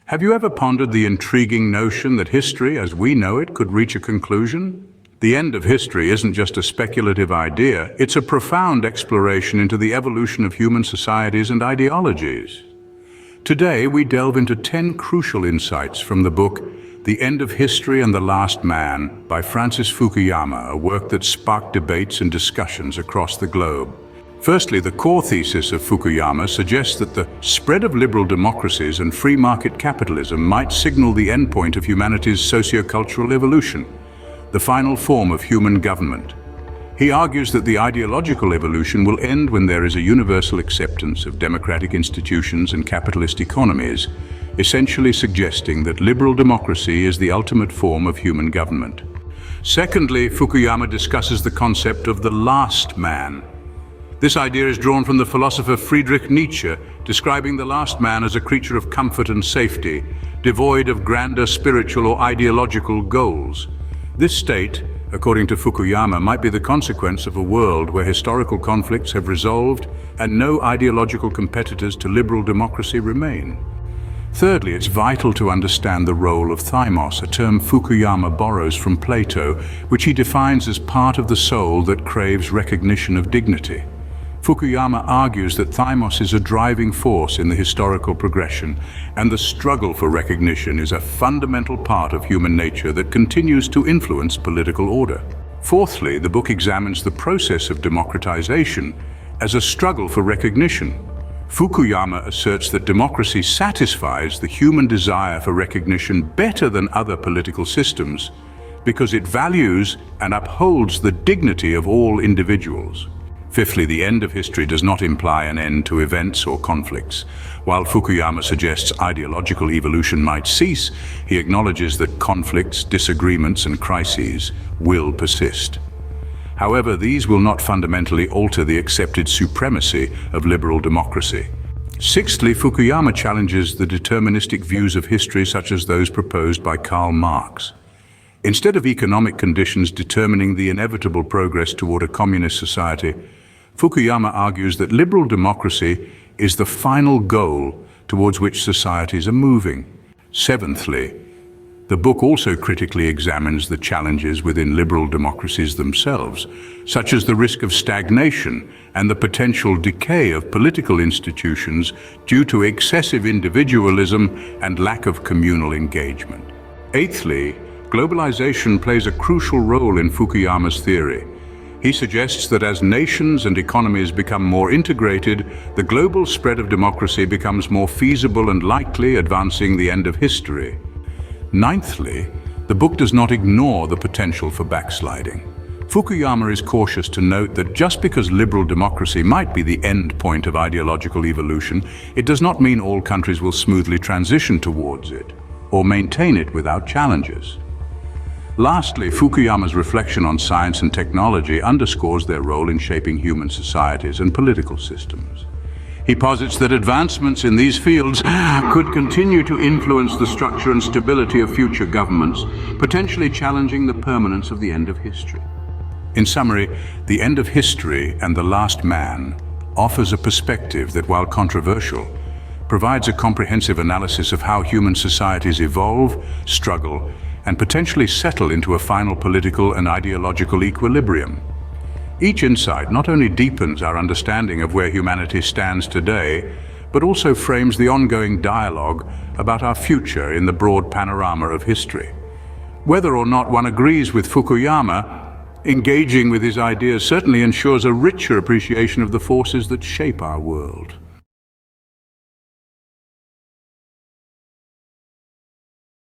Have you ever pondered the intriguing notion that history, as we know it, could reach a conclusion? The end of history isn't just a speculative idea, it's a profound exploration into the evolution of human societies and ideologies. Today, we delve into 10 crucial insights from the book The End of History and the Last Man by Francis Fukuyama, a work that sparked debates and discussions across the globe. Firstly, the core thesis of Fukuyama suggests that the spread of liberal democracies and free market capitalism might signal the endpoint of humanity's socio-cultural evolution, the final form of human government. He argues that the ideological evolution will end when there is a universal acceptance of democratic institutions and capitalist economies, essentially suggesting that liberal democracy is the ultimate form of human government. Secondly, Fukuyama discusses the concept of the last man. This idea is drawn from the philosopher Friedrich Nietzsche, describing the last man as a creature of comfort and safety, devoid of grander spiritual or ideological goals. This state, according to Fukuyama, might be the consequence of a world where historical conflicts have resolved and no ideological competitors to liberal democracy remain. Thirdly, it's vital to understand the role of thymos, a term Fukuyama borrows from Plato, which he defines as part of the soul that craves recognition of dignity. Fukuyama argues that thymos is a driving force in the historical progression, and the struggle for recognition is a fundamental part of human nature that continues to influence political order. Fourthly, the book examines the process of democratization as a struggle for recognition. Fukuyama asserts that democracy satisfies the human desire for recognition better than other political systems because it values and upholds the dignity of all individuals. Fifthly, the end of history does not imply an end to events or conflicts. While Fukuyama suggests ideological evolution might cease, he acknowledges that conflicts, disagreements, and crises will persist. However, these will not fundamentally alter the accepted supremacy of liberal democracy. Sixthly, Fukuyama challenges the deterministic views of history such as those proposed by Karl Marx. Instead of economic conditions determining the inevitable progress toward a communist society, Fukuyama argues that liberal democracy is the final goal towards which societies are moving. Seventhly, the book also critically examines the challenges within liberal democracies themselves, such as the risk of stagnation and the potential decay of political institutions due to excessive individualism and lack of communal engagement. Eighthly, globalization plays a crucial role in Fukuyama's theory. He suggests that as nations and economies become more integrated, the global spread of democracy becomes more feasible and likely, advancing the end of history. Ninthly, the book does not ignore the potential for backsliding. Fukuyama is cautious to note that just because liberal democracy might be the end point of ideological evolution, it does not mean all countries will smoothly transition towards it or maintain it without challenges. Lastly, Fukuyama's reflection on science and technology underscores their role in shaping human societies and political systems. He posits that advancements in these fields could continue to influence the structure and stability of future governments, potentially challenging the permanence of the end of history. In summary, The End of History and the Last Man offers a perspective that, while controversial, provides a comprehensive analysis of how human societies evolve, struggle, and potentially settle into a final political and ideological equilibrium. Each insight not only deepens our understanding of where humanity stands today, but also frames the ongoing dialogue about our future in the broad panorama of history. Whether or not one agrees with Fukuyama, engaging with his ideas certainly ensures a richer appreciation of the forces that shape our world.